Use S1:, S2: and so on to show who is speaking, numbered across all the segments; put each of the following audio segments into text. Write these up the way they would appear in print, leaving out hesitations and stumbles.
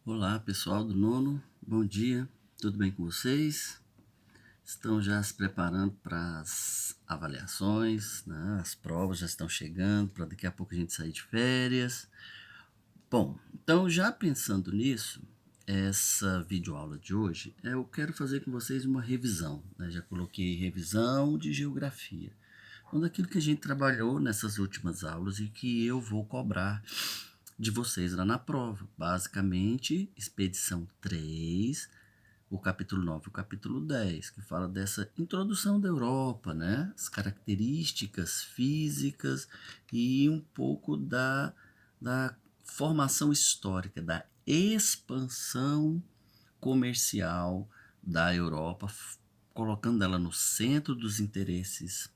S1: Olá, pessoal do nono, bom dia, tudo bem com vocês? Estão já se preparando para as avaliações, né? As provas já estão chegando, para daqui a pouco a gente sair de férias. Bom, então já pensando nisso, essa videoaula de hoje, eu quero fazer com vocês uma revisão, né? Já coloquei revisão de geografia, então daquilo que a gente trabalhou nessas últimas aulas e que eu vou cobrar de vocês lá na prova. Basicamente, expedição 3, o capítulo 9 e o capítulo 10, que fala dessa introdução da Europa, né? As características físicas e um pouco da formação histórica, da expansão comercial da Europa, colocando ela no centro dos interesses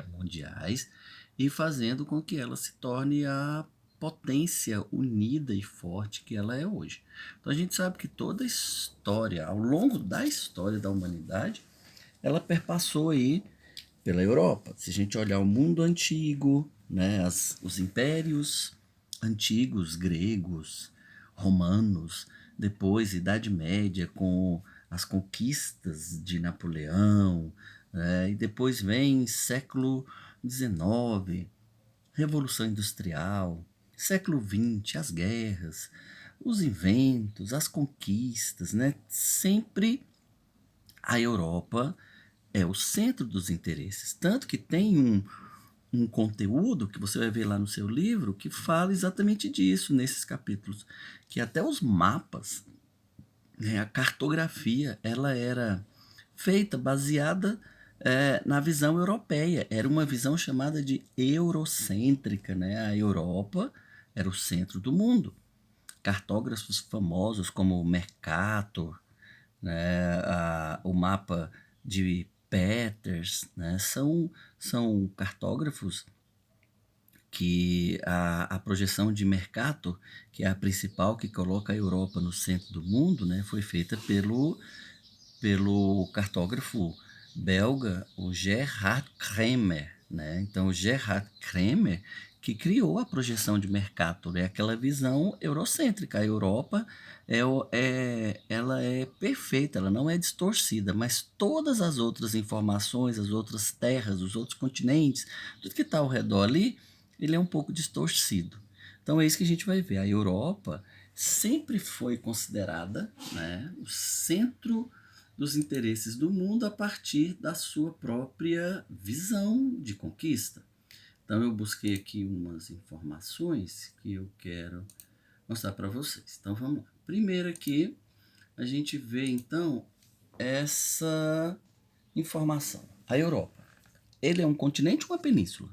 S1: mundiais e fazendo com que ela se torne a potência unida e forte que ela é hoje. Então a gente sabe que toda a história, ao longo da história da humanidade, ela perpassou aí pela Europa. Se a gente olhar o mundo antigo, né, os impérios antigos, gregos, romanos, depois Idade Média com as conquistas de Napoleão, né, e depois vem século XIX, Revolução Industrial, século XX, as guerras, os inventos, as conquistas, né? Sempre a Europa é o centro dos interesses. Tanto que tem um conteúdo que você vai ver lá no seu livro que fala exatamente disso nesses capítulos. Que até os mapas, né, a cartografia, ela era feita baseada na visão europeia. Era uma visão chamada de eurocêntrica. Né? A Europa era o centro do mundo. Cartógrafos famosos como Mercator, né, o mapa de Peters, né, são cartógrafos que a projeção de Mercator, que é a principal que coloca a Europa no centro do mundo, né, foi feita pelo cartógrafo belga, o Gerhard Kremer. Né? Então, o Gerhard Kremer que criou a projeção de Mercator, é aquela visão eurocêntrica. A Europa ela é perfeita, ela não é distorcida, mas todas as outras informações, as outras terras, os outros continentes, tudo que está ao redor ali, ele é um pouco distorcido. Então é isso que a gente vai ver. A Europa sempre foi considerada, né, o centro dos interesses do mundo a partir da sua própria visão de conquista. Então eu busquei aqui umas informações que eu quero mostrar para vocês. Então vamos lá. Primeiro aqui a gente vê então essa informação. A Europa, ele é um continente ou uma península?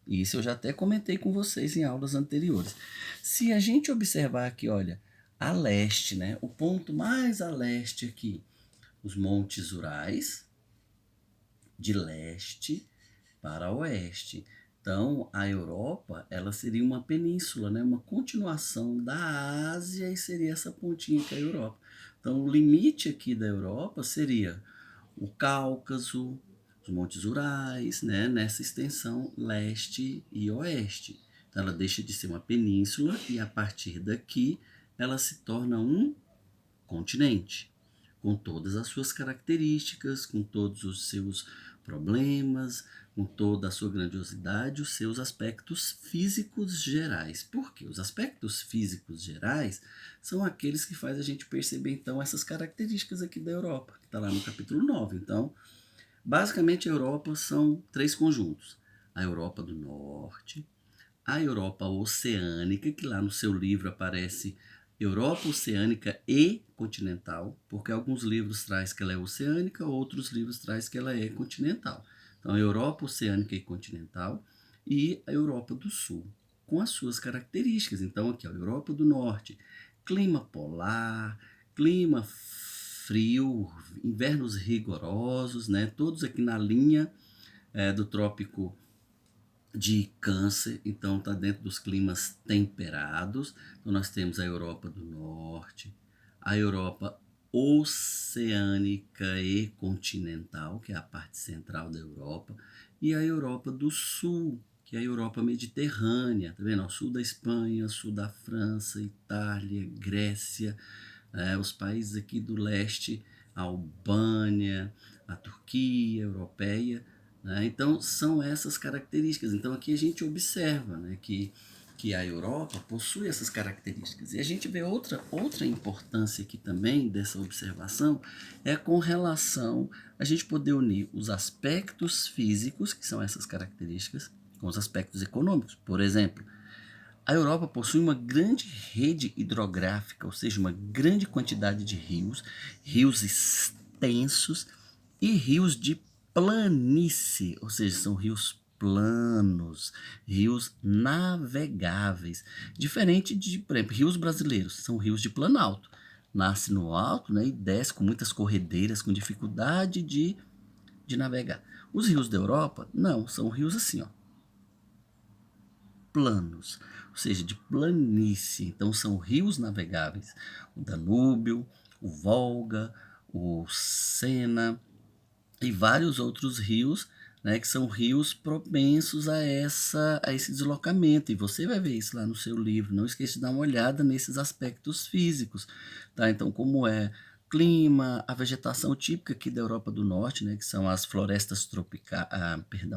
S1: Isso eu já até comentei com vocês em aulas anteriores. Se a gente observar aqui, olha, a leste, né, o ponto mais a leste aqui, os Montes Urais, de leste para oeste. Então, a Europa, ela seria uma península, né? Uma continuação da Ásia e seria essa pontinha que é a Europa. Então, o limite aqui da Europa seria o Cáucaso, os Montes Urais, né? Nessa extensão leste e oeste. Então, ela deixa de ser uma península e a partir daqui ela se torna um continente, com todas as suas características, com todos os seus problemas, com toda a sua grandiosidade, os seus aspectos físicos gerais. Por quê? Os aspectos físicos gerais são aqueles que faz a gente perceber, então, essas características aqui da Europa, que está lá no capítulo 9. Então, basicamente, a Europa são três conjuntos. A Europa do Norte, a Europa Oceânica, que lá no seu livro aparece Europa Oceânica e Continental, porque alguns livros traz que ela é oceânica, outros livros traz que ela é continental. Então, a Europa Oceânica e Continental e a Europa do Sul, com as suas características. Então, aqui, a Europa do Norte, clima polar, clima frio, invernos rigorosos, né? Todos aqui na linha do trópico de Câncer, então está dentro dos climas temperados. Então nós temos a Europa do Norte, a Europa oceânica e continental, que é a parte central da Europa, e a Europa do Sul, que é a Europa mediterrânea, tá vendo? Ó, sul da Espanha, sul da França, Itália, Grécia, os países aqui do leste, a Albânia, a Turquia europeia, né? Então são essas características. Então aqui a gente observa, né, que a Europa possui essas características. E a gente vê outra importância aqui também dessa observação é com relação a gente poder unir os aspectos físicos, que são essas características, com os aspectos econômicos. Por exemplo, a Europa possui uma grande rede hidrográfica, ou seja, uma grande quantidade de rios, rios extensos e rios de planície, ou seja, são rios planos, rios navegáveis, diferente de, por exemplo, rios brasileiros, são rios de planalto, nasce no alto, né, e desce com muitas corredeiras, com dificuldade de navegar. Os rios da Europa, não, são rios assim, ó, planos, ou seja, de planície. Então são rios navegáveis, o Danúbio, o Volga, o Sena e vários outros rios, né, que são rios propensos a esse deslocamento. E você vai ver isso lá no seu livro. Não esqueça de dar uma olhada nesses aspectos físicos, tá? Então, como é clima, a vegetação típica aqui da Europa do Norte, né, que são as florestas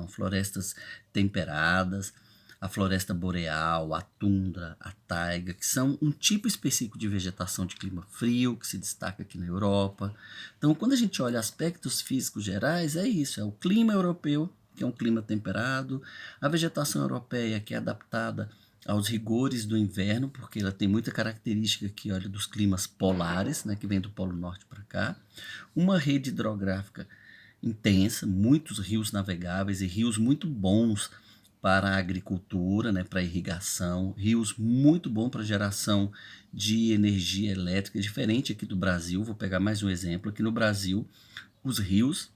S1: florestas temperadas, a floresta boreal, a tundra, a taiga, que são um tipo específico de vegetação de clima frio, que se destaca aqui na Europa. Então, quando a gente olha aspectos físicos gerais, é isso, é o clima europeu, que é um clima temperado, a vegetação europeia, que é adaptada aos rigores do inverno, porque ela tem muita característica aqui, olha, dos climas polares, né, que vem do Polo Norte para cá, uma rede hidrográfica intensa, muitos rios navegáveis e rios muito bons para a agricultura, né, para a irrigação, rios muito bons para geração de energia elétrica, diferente aqui do Brasil. Vou pegar mais um exemplo. Aqui no Brasil, os rios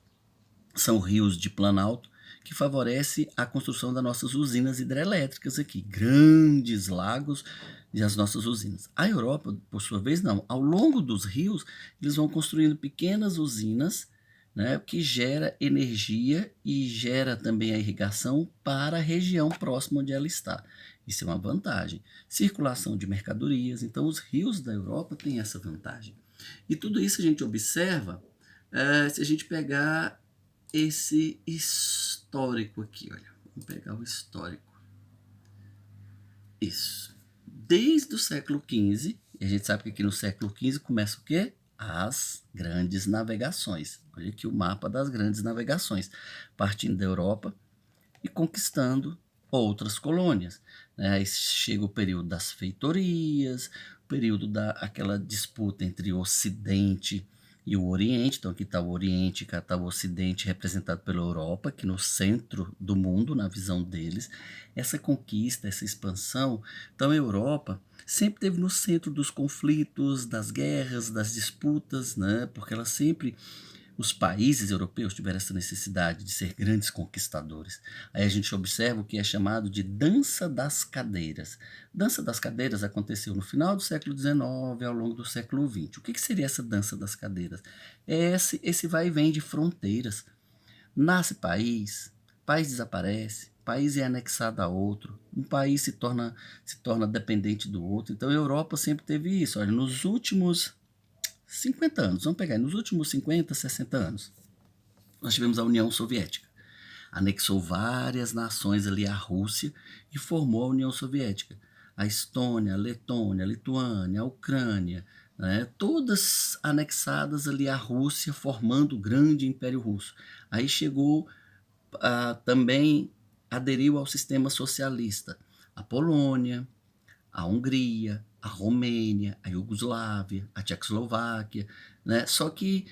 S1: são rios de planalto que favorece a construção das nossas usinas hidrelétricas aqui, grandes lagos e as nossas usinas. A Europa, por sua vez, não. Ao longo dos rios, eles vão construindo pequenas usinas, né, que gera energia e gera também a irrigação para a região próxima onde ela está. Isso é uma vantagem. Circulação de mercadorias, então os rios da Europa têm essa vantagem. E tudo isso a gente observa se a gente pegar esse histórico aqui, olha. Vamos pegar o histórico. Isso. Desde o século XV, e a gente sabe que aqui no século XV começa o quê? As grandes navegações. Olha aqui o mapa das grandes navegações, partindo da Europa e conquistando outras colônias, né? Aí chega o período das feitorias, o período aquela disputa entre o Ocidente e o Oriente. Então aqui está o Oriente, cá está o Ocidente representado pela Europa, que no centro do mundo, na visão deles, essa conquista, essa expansão. Então a Europa sempre esteve no centro dos conflitos, das guerras, das disputas, né? Porque ela sempre os países europeus tiveram essa necessidade de ser grandes conquistadores. Aí a gente observa o que é chamado de dança das cadeiras. Dança das cadeiras aconteceu no final do século XIX, ao longo do século XX. O que seria essa dança das cadeiras? É esse vai e vem de fronteiras. Nasce país, país desaparece, país é anexado a outro, um país se torna dependente do outro. Então a Europa sempre teve isso. Olha, nos últimos 50 anos, vamos pegar, nos últimos 50, 60 anos, nós tivemos a União Soviética. Anexou várias nações ali à Rússia e formou a União Soviética. A Estônia, a Letônia, a Lituânia, a Ucrânia, né, todas anexadas ali à Rússia, formando o grande Império Russo. Aí chegou também, aderiu ao sistema socialista. A Polônia, a Hungria, a Romênia, a Iugoslávia, a Tchecoslováquia, né? Só que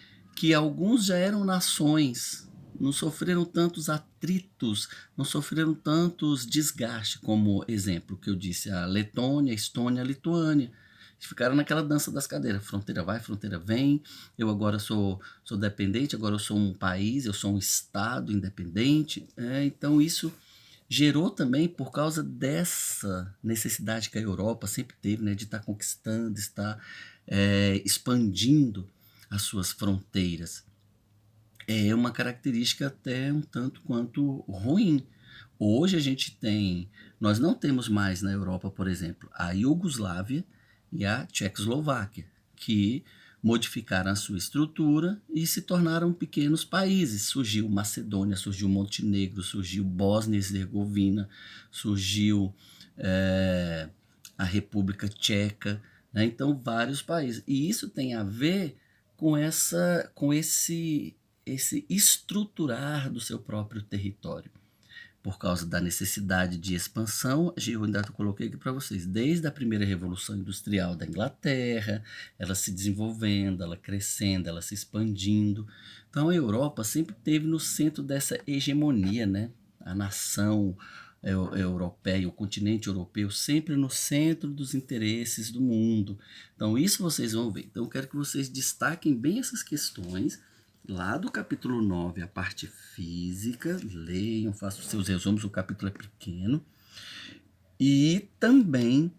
S1: alguns já eram nações, não sofreram tantos atritos, não sofreram tantos desgastes, como exemplo que eu disse, a Letônia, a Estônia, a Lituânia. Ficaram naquela dança das cadeiras, fronteira vai, fronteira vem, eu agora sou dependente, agora eu sou um país, eu sou um estado independente, então isso gerou também por causa dessa necessidade que a Europa sempre teve, né, de estar conquistando, estar expandindo as suas fronteiras. É uma característica até um tanto quanto ruim, Hoje a gente tem, nós não temos mais na Europa, por exemplo, a Iugoslávia e a Tchecoslováquia, que modificaram a sua estrutura e se tornaram pequenos países. Surgiu Macedônia, surgiu Montenegro, surgiu Bósnia e Herzegovina, surgiu eh, a República Tcheca, né? Então vários países. E isso tem a ver com esse estruturar do seu próprio território por causa da necessidade de expansão. Eu ainda coloquei aqui para vocês, desde a primeira Revolução Industrial da Inglaterra, ela se desenvolvendo, ela crescendo, ela se expandindo. Então a Europa sempre esteve no centro dessa hegemonia, né? A nação europeia, o continente europeu, sempre no centro dos interesses do mundo. Então isso vocês vão ver. Então eu quero que vocês destaquem bem essas questões lá do capítulo 9, a parte física, leiam, façam seus resumos, o capítulo é pequeno. E também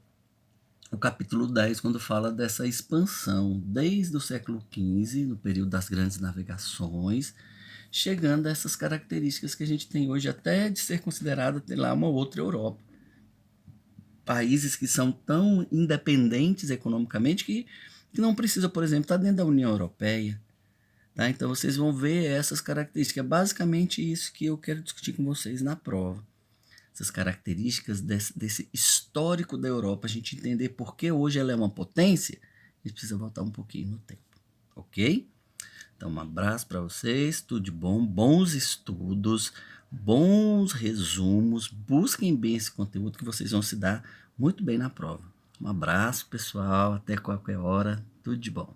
S1: o capítulo 10, quando fala dessa expansão, desde o século XV, no período das grandes navegações, chegando a essas características que a gente tem hoje, até de ser considerada ter lá uma outra Europa. Países que são tão independentes economicamente que não precisam, por exemplo, estar dentro da União Europeia. Tá? Então vocês vão ver essas características. É basicamente isso que eu quero discutir com vocês na prova. Essas características desse histórico da Europa, a gente entender por que hoje ela é uma potência, a gente precisa voltar um pouquinho no tempo. Ok? Então um abraço para vocês, tudo de bom, bons estudos, bons resumos, busquem bem esse conteúdo que vocês vão se dar muito bem na prova. Um abraço pessoal, até qualquer hora, tudo de bom.